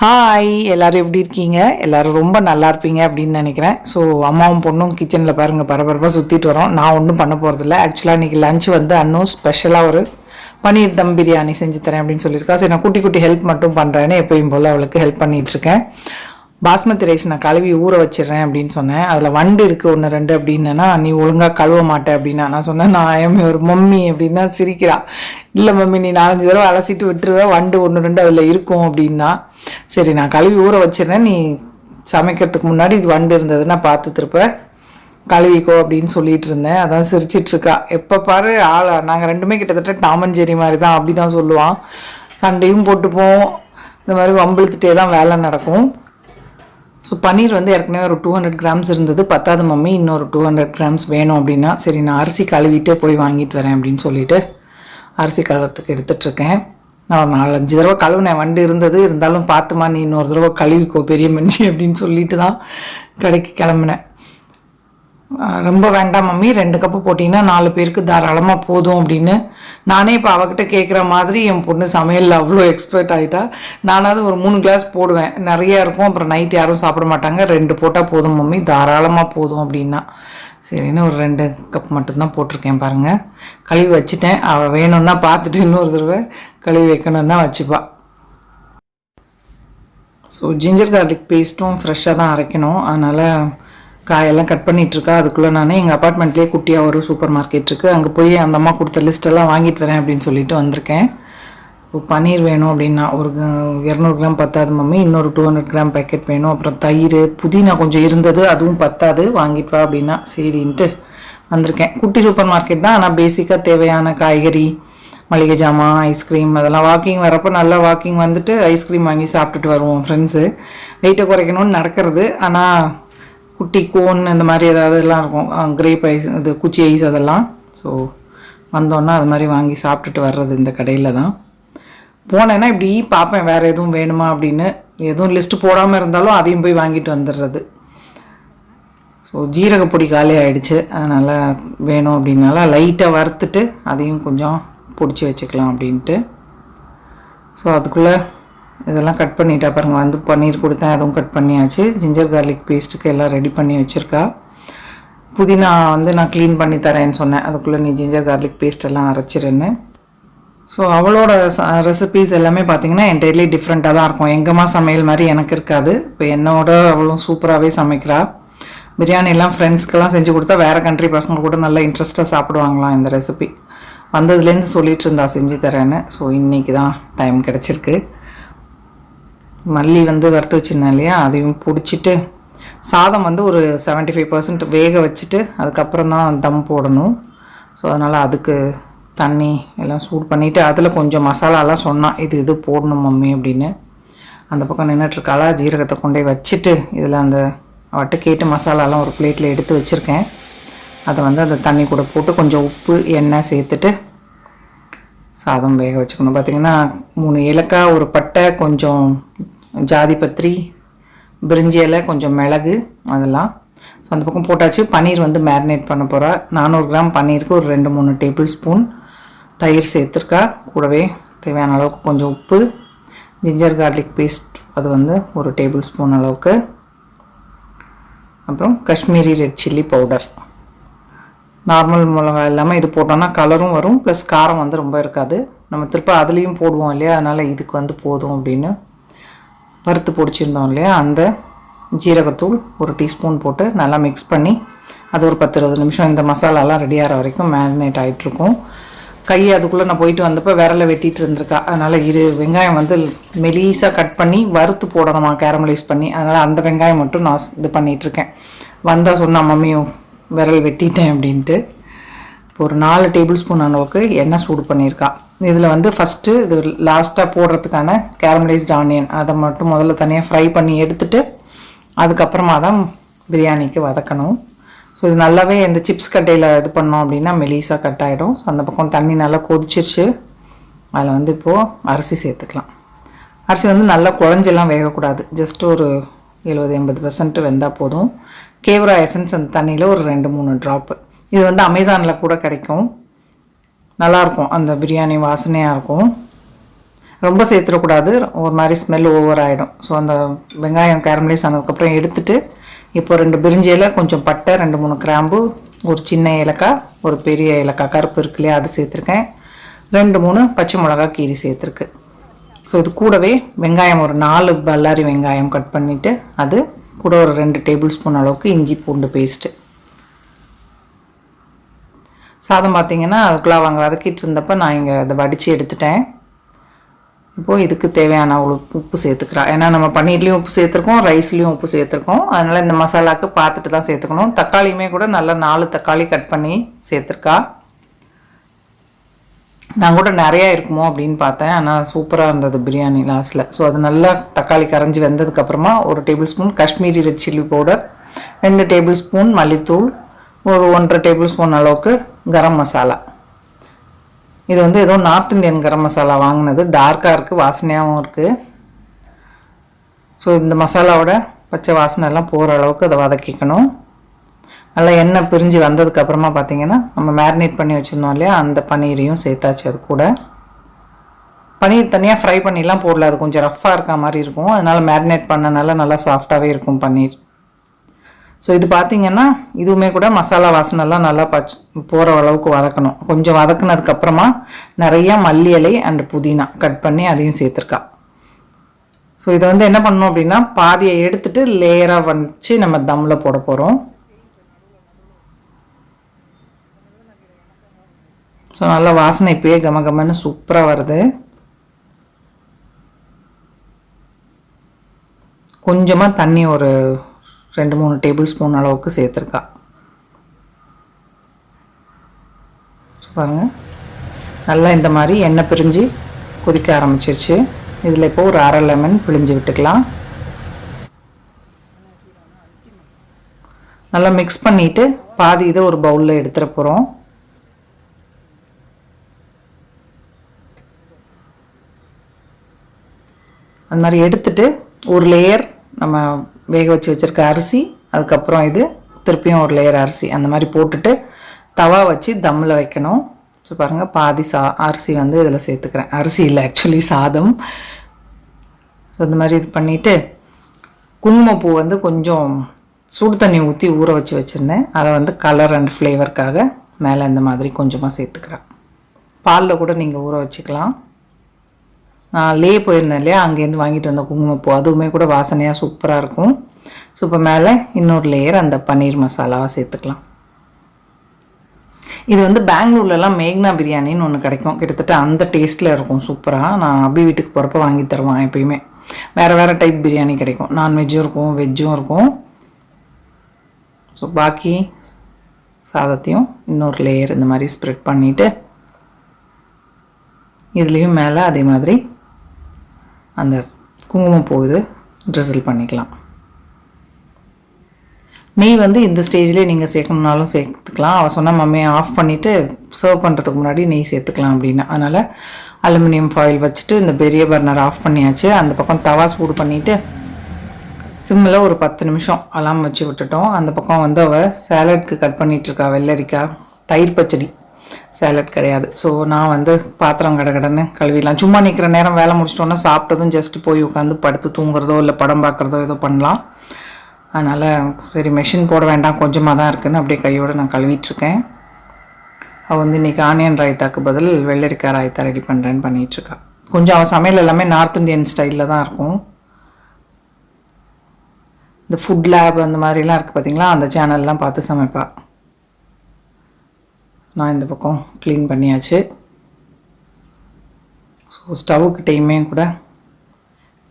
Hi எல்லோரும் எப்படி இருக்கீங்க? எல்லோரும் ரொம்ப நல்லா இருப்பீங்க அப்படின்னு நினைக்கிறேன். ஸோ அம்மாவும் பொண்ணும் கிச்சனில் பாருங்கள் பரபரப்பாக சுற்றிட்டு வரோம். நான் ஒன்றும் பண்ண போகிறதில்ல. ஆக்சுவலாக இன்றைக்கி லஞ்ச் வந்து அன்னும் ஸ்பெஷலாக ஒரு பன்னீர் தம் பிரியாணி செஞ்சு தரேன் அப்படின்னு சொல்லியிருக்கா. சரி, நான் குட்டி குட்டி ஹெல்ப் மட்டும் பண்ணுறேன்னு எப்பயும் போல் அவளுக்கு ஹெல்ப் பண்ணிகிட்ருக்கேன். பாஸ்மதி ரைஸ் நான் கழுவி ஊற வச்சிடுறேன் அப்படின்னு சொன்னேன். அதில் வண்டு இருக்குது 1 2 அப்படின்னா, நீ ஒழுங்காக கழுவ மாட்டேன் அப்படின்னா. நான் சொன்னேன், நான் ஒரு மம்மி அப்படின்னா சிரிக்கிறா. இல்லை மம்மி, நீ 4-5 தடவை அலசிட்டு விட்டுருவேன், வண்டு 1 2 அதில் இருக்கும் அப்படின்னா. சரி, நான் கழுவி ஊற வச்சிடுறேன், நீ சமைக்கிறதுக்கு முன்னாடி இது வண்டு இருந்ததுன்னா பார்த்து திருப்ப கழுவிக்கோ அப்படின்னு சொல்லிட்டு இருந்தேன். அதான் சிரிச்சிட்ருக்கா. எப்போ பாரு நாங்கள் 2மே கிட்டத்தட்ட டாம் அண்ட் ஜெர்ரி மாதிரி தான், அப்படி தான் சொல்லுவான். சண்டையும் போட்டுப்போம், இந்த மாதிரி வம்பிழுத்துட்டே தான் வேலை நடக்கும். ஸோ பன்னீர் வந்து ஏற்கனவே ஒரு 200 கிராம்ஸ் இருந்தது, பத்தாது மம்மி இன்னொரு 200 கிராம்ஸ் வேணும் அப்படின்னா. சரி, நான் அரிசி கழுவிட்டே போய் வாங்கிட்டு வரேன் அப்படின்னு சொல்லிட்டு அரிசி கழுவுறதுக்கு எடுத்துகிட்ருக்கேன். நான் ஒரு 4-5 தடவை கழுவுனேன், வண்டு இருந்தாலும் பார்த்துமா நீ இன்னொரு தடவை கழுவிக்கோ பெரிய மனுஷி அப்படின்னு சொல்லிட்டு தான் கடைக்கு கிளம்புனேன். ரொம்ப வேண்டாம் மம்மி, 2 கப்பு போட்டிங்கன்னா 4 பேருக்கு தாராளமாக போதும் அப்படின்னு. நானே இப்போ அவகிட்ட கேட்குற மாதிரி என் பொண்ணு சமையலில் அவ்வளோ எக்ஸ்பர்ட் ஆகிட்டா. நானாவது ஒரு 3 கிளாஸ் போடுவேன், நிறையா இருக்கும், அப்புறம் நைட் யாரும் சாப்பிட மாட்டாங்க. 2 போட்டால் போதும் மம்மி, தாராளமாக போதும் அப்படின்னா. சரின்னு ஒரு 2 கப் மட்டும்தான் போட்டிருக்கேன் பாருங்கள். கழுவி வச்சுட்டேன். அவள் வேணும்னா பார்த்துட்டு இன்னொரு தடவை கழுவி வைக்கணுன்னா வச்சுப்பா. ஸோ ஜிஞ்சர் கார்லிக் பேஸ்ட்டும் ஃப்ரெஷ்ஷாக தான் அரைக்கணும், அதனால் காயெல்லாம் கட் பண்ணிகிட்ருக்கா. அதுக்குள்ளே நான் எங்கள் அப்பார்ட்மெண்ட்லேயே குட்டியாக ஒரு சூப்பர் மார்க்கெட் இருக்குது, அங்கே போய் அந்த அம்மா கொடுத்த லிஸ்ட்டெல்லாம் வாங்கிட்டு வரேன் அப்படின்னு சொல்லிட்டு வந்திருக்கேன். இப்போ பன்னீர் வேணும் அப்படின்னா ஒரு 200 கிராம் பத்தாது மம்மி, இன்னொரு 200 கிராம் பேக்கெட் வேணும். அப்புறம் தயிர், புதினா கொஞ்சம் இருந்தது, அதுவும் பத்தாது, வாங்கிட்டு வா அப்படின்னா சரின்ட்டு வந்திருக்கேன். குட்டி சூப்பர் மார்க்கெட் தான், ஆனால் பேசிக்காக தேவையான காய்கறி, மளிகை ஜாமான், ஐஸ்கிரீம் அதெல்லாம் வாக்கிங் வரப்போ நல்லா வாக்கிங் வந்துட்டு ஐஸ்கிரீம் வாங்கி சாப்பிட்டுட்டு வருவோம் ஃப்ரெண்ட்ஸு. வெயிட்டை குறைக்கணும்னு நடக்கிறது, ஆனால் குட்டி கோன் இந்த மாதிரி ஏதாவது எல்லாம் இருக்கும், கிரேப் ஐஸ், இது குச்சி ஐஸ் அதெல்லாம். ஸோ வந்தோன்னா அது மாதிரி வாங்கி சாப்பிட்டுட்டு வர்றது இந்த கடையில் தான். போனேன்னா இப்படி பார்ப்பேன் வேறு எதுவும் வேணுமா அப்படின்னு. எதுவும் லிஸ்ட்டு போடாமல் இருந்தாலும் அதையும் போய் வாங்கிட்டு வந்துடுறது. ஸோ ஜீரகப்பொடி காலி ஆகிடுச்சு, அதனால் வேணும் அப்படின்னால லைட்டாக வறுத்துட்டு அதையும் கொஞ்சம் பிடிச்சி வச்சுக்கலாம் அப்படின்ட்டு. ஸோ அதுக்குள்ளே இதெல்லாம் கட் பண்ணிட்டா பாருங்கள். வந்து பன்னீர் கொடுத்தேன், அதுவும் கட் பண்ணியாச்சு. ஜிஞ்சர் கார்லிக் பேஸ்ட்டுக்கு எல்லாம் ரெடி பண்ணி வச்சுருக்கா. புதினா வந்து நான் க்ளீன் பண்ணி தரேன்னு சொன்னேன், அதுக்குள்ளே நீ ஜிஞ்சர் கார்லிக் பேஸ்ட் எல்லாம் அரைச்சிருன்னு. ஸோ அவளோட ரெசிபீஸ் எல்லாமே பார்த்திங்கன்னா என்டையர்லி டிஃப்ரெண்ட்டாக தான் இருக்கும். எங்கம்மா சமையல் மாதிரி எனக்கு இருக்காது. இப்போ என்னோட அவளும் சூப்பராகவே சமைக்கிறா. பிரியாணிலாம் ஃப்ரெண்ட்ஸ்க்கெல்லாம் செஞ்சு கொடுத்தா வேறு கண்ட்ரி பசங்க கூட நல்லா இன்ட்ரெஸ்ட்டாக சாப்பிடுவாங்களாம் இந்த ரெசிபி. வந்ததுலேருந்து சொல்லிகிட்டு இருந்தா செஞ்சு தரேன்னு. ஸோ இன்றைக்கி தான் டைம் கிடச்சிருக்கு. மல்லி வந்து வறுத்து வச்சுருந்தேன் இல்லையா, அதையும் பிடிச்சிட்டு சாதம் வந்து ஒரு 75% வேக வச்சுட்டு அதுக்கப்புறம் தான் தம் போடணும். ஸோ அதனால் அதுக்கு தண்ணி எல்லாம் சூடு பண்ணிவிட்டு அதில் கொஞ்சம் மசாலாலாம் சொன்னான், இது போடணும் மம்மி அப்படின்னு. அந்த பக்கம் நின்றுட்டுருக்காளா, ஜீரகத்தை கொண்டே வச்சுட்டு இதில் அந்த அவட்ட கேட்டு மசாலாலாம் ஒரு பிளேட்டில் எடுத்து வச்சுருக்கேன். அதை வந்து அந்த தண்ணி கூட போட்டு கொஞ்சம் உப்பு எண்ணெய் சேர்த்துட்டு சாதம் வேக வச்சுக்கணும். பார்த்திங்கன்னா 3 ஏலக்காய், ஒரு பட்டை, கொஞ்சம் ஜாதிபத்திரி, பிரிஞ்சி இலை, கொஞ்சம் மிளகு அதெல்லாம். ஸோ அந்த பக்கம் போட்டாச்சு. பன்னீர் வந்து மேரினேட் பண்ண போகிறா. 400 கிராம் பன்னீருக்கு ஒரு 2-3 டேபிள் ஸ்பூன் தயிர் சேர்த்துருக்கா. கூடவே தேவையான அளவுக்கு கொஞ்சம் உப்பு, ஜிஞ்சர் கார்லிக் பேஸ்ட் அது வந்து ஒரு டேபிள் ஸ்பூன் அளவுக்கு, அப்புறம் Kashmiri red chilli powder. Normal மிளகா இல்லாமல் இது போட்டோன்னா கலரும் வரும், ப்ளஸ் காரம் வந்து ரொம்ப இருக்காது. நம்ம திருப்ப அதுலேயும் போடுவோம் இல்லையா, அதனால் இதுக்கு வந்து போதும் அப்படின்னு வறுத்து பொடிச்சிருந்தோம் இல்லையா, அந்த ஜீரகத்தூள் ஒரு டீஸ்பூன் போட்டு நல்லா மிக்ஸ் பண்ணி அது ஒரு 10-20 நிமிஷம் இந்த மசாலாலாம் ரெடி ஆகிற வரைக்கும் மேரினேட் ஆகிட்ருக்கும். கையை அதுக்குள்ளே நான் போயிட்டு வந்தப்போ விரலை வெட்டிகிட்டு இருந்திருக்கா. அதனால் வெங்காயம் வந்து மெலீஸாக கட் பண்ணி வறுத்து போடணுமா, கேரமலைஸ் பண்ணி. அதனால் அந்த வெங்காயம் மட்டும் நான் இது பண்ணிகிட்ருக்கேன். வந்தால் சொன்னா மம்மியும் விரல் வெட்டிட்டேன் அப்படின்ட்டு. இப்போ ஒரு 4 டேபிள் ஸ்பூன் அளவுக்கு எண்ணெய் சூடு பண்ணியிருக்கா. இதில் வந்து ஃபஸ்ட்டு இது லாஸ்ட்டாக போடுறதுக்கான கேரமலைஸ்டு ஆனியன் அதை மட்டும் முதல்ல தனியாக ஃப்ரை பண்ணி எடுத்துகிட்டு அதுக்கப்புறமா தான் பிரியாணிக்கு வதக்கணும். ஸோ இது நல்லாவே இந்த சிப்ஸ் கட்டையில் இது பண்ணோம் அப்படின்னா மெலீஸாக கட் ஆகிடும். ஸோ அந்த பக்கம் தண்ணி நல்லா கொதிச்சிருச்சு. அதில் வந்து இப்போது அரிசி சேர்த்துக்கலாம். அரிசி வந்து நல்லா குழஞ்செல்லாம் வேகக்கூடாது, ஜஸ்ட் ஒரு 70-80% வெந்தால் போதும். கேவரா எசன்ஸ் அந்த தண்ணியில் ஒரு 2-3 ட்ராப்பு. இது வந்து அமேசானில் கூட கிடைக்கும், நல்லாயிருக்கும், அந்த பிரியாணி வாசனையாக இருக்கும். ரொம்ப சேர்த்துடக்கூடாது, ஒரு மாதிரி ஸ்மெல் ஓவர் ஆகிடும். ஸோ அந்த வெங்காயம் கேரமலைஸ் ஆனதுக்கப்புறம் எடுத்துகிட்டு இப்போ 2 பிரிஞ்சி இலை, கொஞ்சம் பட்டை, 2-3 கிராம்பு, ஒரு சின்ன ஏலக்காய், ஒரு பெரிய ஏலக்காய் கருப்பு இருக்கு இல்லையா அது சேர்த்துருக்கேன். 2-3 பச்சை மிளகா கீரி சேர்த்துருக்கு. ஸோ இது கூடவே வெங்காயம் ஒரு 4 பல்லாரி வெங்காயம் கட் பண்ணிவிட்டு அது கூட ஒரு 2 டேபிள் ஸ்பூன் அளவுக்கு இஞ்சி பூண்டு பேஸ்ட்டு. சாதம் பார்த்திங்கன்னா அதுக்குள்ளே அவங்க வதக்கிட்டு இருந்தப்போ நான் இங்கே அதை வடித்து எடுத்துட்டேன். இப்போது இதுக்கு தேவையான உப்பு சேர்த்துக்கிறா. ஏன்னா நம்ம பன்னீர்லேயும் உப்பு சேர்த்துருக்கோம், ரைஸ்லேயும் உப்பு சேர்த்துருக்கோம். அதனால் இந்த மசாலாவுக்கு பார்த்துட்டு தான் சேர்த்துக்கணும். தக்காளியுமே கூட நல்லா 4 தக்காளி கட் பண்ணி சேர்த்துருக்கா. நான் கூட நிறையா இருக்குமோ அப்படின்னு பார்த்தேன், ஆனால் சூப்பராக இருந்தது பிரியாணி லாஸ்ட்டில். ஸோ அது நல்லா தக்காளி கரைஞ்சி வெந்ததுக்கப்புறமா ஒரு table spoon Kashmiri red chilli powder, 2 table spoon மல்லித்தூள், ஒரு 1.5 டேபிள் ஸ்பூன் அளவுக்கு கரம் மசாலா. இது வந்து ஏதோ நார்த் இந்தியன் கரம் மசாலா வாங்கினது, டார்க்காக இருக்குது, வாசனையாகவும் இருக்குது. ஸோ இந்த மசாலாவோட பச்சை வாசனை எல்லாம் போகிற அளவுக்கு அதை வதக்கிக்கணும். நல்லா எண்ணெய் பிரிஞ்சு வந்ததுக்கப்புறமா பார்த்திங்கன்னா நம்ம மேரினேட் பண்ணி வச்சுருந்தோம் இல்லையா, அந்த பன்னீரையும் சேர்த்தாச்சு. அது கூட பன்னீர் தனியாக ஃப்ரை பண்ணிலாம் போடல, அது கொஞ்சம் ரஃப்பாக இருக்க மாதிரி இருக்கும். அதனால் மேரினேட் பண்ணனால நல்லா சாஃப்டாகவே இருக்கும் பன்னீர். ஸோ இது பார்த்திங்கன்னா இதுவுமே கூட மசாலா வாசனைலாம் நல்லா போகிற அளவுக்கு வதக்கணும். கொஞ்சம் வதக்குனதுக்கப்புறமா நிறையா மல்லி இலை அண்ட் புதினா கட் பண்ணி அதையும் சேர்த்துருக்கா. ஸோ இதை வந்து என்ன பண்ணணும் அப்படின்னா பாதியை எடுத்துகிட்டு லேயராக வச்சு நம்ம தம்மில் போட போகிறோம். ஸோ நல்லா வாசனை இப்போயே கமகமன்னு சூப்பராக வருது. கொஞ்சமாக தண்ணி ஒரு 2-3 டேபிள் ஸ்பூன் அளவுக்கு சேர்த்துருக்கா. பாருங்கள் நல்லா இந்த மாதிரி எண்ணெய் பிரிஞ்சு கொதிக்க ஆரம்பிச்சிருச்சு. இதில் இப்போ ஒரு அரை லெமன் பிழிஞ்சு விட்டுக்கலாம். நல்லா மிக்ஸ் பண்ணிவிட்டு பாதி இதை ஒரு பவுலில் எடுத்துகிற போகிறோம். அந்த மாதிரி எடுத்துட்டு ஒரு லேயர் நம்ம வேக வச்சு வச்சுருக்க அரிசி, அதுக்கப்புறம் இது திருப்பியும் ஒரு லேயர் அரிசி, அந்த மாதிரி போட்டுட்டு தவா வச்சு தம்மில் வைக்கணும். ஸோ பாருங்கள் பாதி அரிசி வந்து இதில் சேர்த்துக்கிறேன். அரிசி இல்லை, ஆக்சுவலி சாதம். ஸோ இந்த மாதிரி இது பண்ணிவிட்டு குங்குமப்பூ வந்து கொஞ்சம் சுடு தண்ணி ஊற்றி ஊற வச்சு வச்சுருந்தேன். அதை வந்து கலர் அண்ட் ஃப்ளேவருக்காக மேலே இந்த மாதிரி கொஞ்சமாக சேர்த்துக்கிறேன். பாலில் கூட நீங்கள் ஊற வச்சுக்கலாம். நான் போயிருந்தேன் இல்லையா, அங்கேருந்து வாங்கிட்டு வந்த குங்குமப்பூ, அதுவுமே கூட வாசனையாக சூப்பராக இருக்கும். ஸோ இப்போ மேலே இன்னொரு லேயர் அந்த பன்னீர் மசாலாவை சேர்த்துக்கலாம். இது வந்து பெங்களூர்லலாம் மேக்னா பிரியாணின்னு ஒன்று கிடைக்கும், கிட்டத்தட்ட அந்த டேஸ்ட்டில் இருக்கும் சூப்பராக. நான் அபி வீட்டுக்கு போகிறப்ப வாங்கி தருவான் எப்பயுமே. வேறு டைப் பிரியாணி கிடைக்கும், நான்வெஜ்ஜும் இருக்கும் வெஜ்ஜும் இருக்கும். ஸோ பாக்கி சாதத்தையும் இன்னொரு லேயர் இந்த மாதிரி ஸ்ப்ரெட் பண்ணிவிட்டு இதுலேயும் மேலே அதே மாதிரி அந்த குங்குமப்பூ இது ட்ரிசில் பண்ணிக்கலாம். நெய் வந்து இந்த ஸ்டேஜ்லேயே நீங்கள் சேர்க்கணுன்னாலும் சேர்த்துக்கலாம். அவள் சொன்னால் மம்மி ஆஃப் பண்ணிவிட்டு சர்வ் பண்ணுறதுக்கு முன்னாடி நெய் சேர்த்துக்கலாம் அப்படின்னு. அதனால் அலுமினியம் ஃபாயில் வச்சுட்டு இந்த பெரிய பர்னர் ஆஃப் பண்ணியாச்சு. அந்த பக்கம் தவா சூடு பண்ணிவிட்டு சிம்மில் ஒரு 10 நிமிஷம் அலாம் வச்சு விட்டுட்டோம். அந்த பக்கம் வந்து அவள் சேலட்க்கு கட் பண்ணிகிட்ருக்கா, வெள்ளரிக்காய் தயிர் பச்சடி. சேலட் கிடையாது. ஸோ நான் வந்து பாத்திரம் கடன்னு கழுவிடலாம். சும்மா நிற்கிற நேரம் வேலை முடிச்சிட்டோன்னா சாப்பிட்டதும் ஜஸ்ட்டு போய் உட்காந்து படுத்து தூங்குறதோ இல்லை படம் பார்க்குறதோ ஏதோ பண்ணலாம். அதனால் சரி மெஷின் போட வேண்டாம், கொஞ்சமாக தான் இருக்குதுன்னு அப்படியே கையோடு நான் கழுவிட்டுருக்கேன். அவள் வந்து இன்றைக்கி ஆனியன் ராய்த்தாக்கு பதில் வெள்ளரிக்காய் ராய்த்தா ரெடி பண்ணுறேன்னு பண்ணிகிட்ருக்கா. கொஞ்சம் அவள் சமையல் எல்லாமே நார்த் இந்தியன் ஸ்டைலில் தான் இருக்கும். இந்த ஃபுட் லேப் அந்த மாதிரிலாம் இருக்குது பார்த்திங்களா, அந்த சேனல்லாம் பார்த்து சமைப்பாள். நான் இந்த பக்கம் க்ளீன் பண்ணியாச்சு. ஸோ ஸ்டவ்வுக்கிட்டையுமே கூட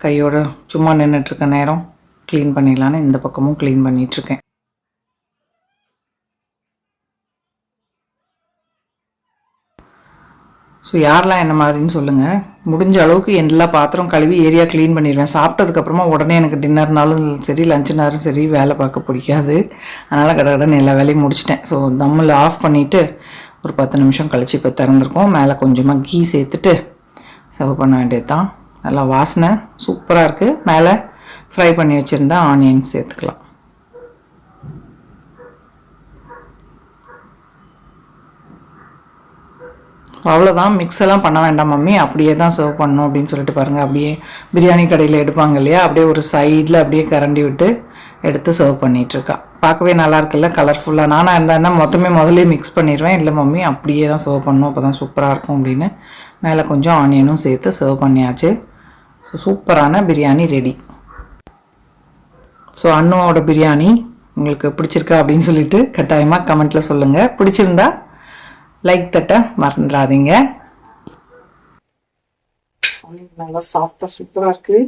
கையோடு சும்மா நின்றுட்டுருக்க நேரம் க்ளீன் பண்ணிடலான்னு இந்த பக்கமும் க்ளீன் பண்ணிகிட்ருக்கேன். ஸோ யாரெல்லாம் என்ன மாதிரின்னு சொல்லுங்கள். முடிஞ்ச அளவுக்கு எல்லா பாத்திரம் கழுவி ஏரியா க்ளீன் பண்ணிடுவேன். சாப்பிட்டதுக்கப்புறமா உடனே எனக்கு டின்னர்னாலும் சரி லஞ்சுனாலும் சரி வேலை பார்க்க பிடிக்காது. அதனால் கடகடன்னு எல்லா வேலையும் முடிச்சிட்டேன். ஸோ தம்மில் ஆஃப் பண்ணிவிட்டு ஒரு 10 நிமிஷம் கழித்து இப்போ திறந்துருக்கோம். மேலே கொஞ்சமாக கீ சேர்த்துட்டு சர்வ் பண்ண வேண்டியது தான். நல்லா வாசனை சூப்பராக இருக்குது. மேலே ஃப்ரை பண்ணி வச்சுருந்தா ஆனியன் சேர்த்துக்கலாம். அவ்வளோதான், மிக்ஸ் எல்லாம் பண்ண வேண்டாம் மம்மி, அப்படியே தான் சர்வ் பண்ணணும் அப்படின்னு சொல்லிட்டு பாருங்கள். அப்படியே பிரியாணி கடையில் எடுப்பாங்க இல்லையா, அப்படியே ஒரு சைடில் அப்படியே கரண்டி விட்டு எடுத்து சர்வ் பண்ணிகிட்ருக்கா. பார்க்கவே நல்லா இருக்குல்ல, கலர்ஃபுல்லாக. நானாக இருந்தால் முதல்ல மிக்ஸ் பண்ணிடுவேன். இல்லை மம்மி அப்படியே தான் சர்வ் பண்ணணும், அப்போ தான் சூப்பராக இருக்கும் அப்படின்னு மேலே கொஞ்சம் ஆனியனும் சேர்த்து சர்வ் பண்ணியாச்சு. ஸோ சூப்பரான பிரியாணி ரெடி. ஸோ அண்ணுவோட பிரியாணி உங்களுக்கு பிடிச்சிருக்கா அப்படின்னு சொல்லிட்டு கட்டாயமாக கமெண்ட்டில் சொல்லுங்கள். பிடிச்சிருந்தா லைக் தட்ட மறந்துடாதீங்க. நல்லா சாஃப்டாக சூப்பராக இருக்குது.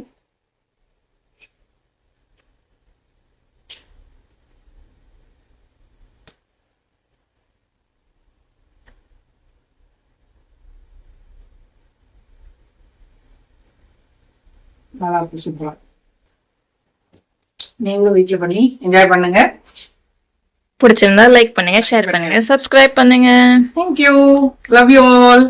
நல்லா இருக்கு, சூப்பராக. நீங்களும் வீட்டில் பண்ணி என்ஜாய் பண்ணுங்க. பிடிச்சிருந்தா லைக் பண்ணுங்க, ஷேர் பண்ணுங்க, சப்ஸ்கிரைப் பண்ணுங்க. Thank you, love you all.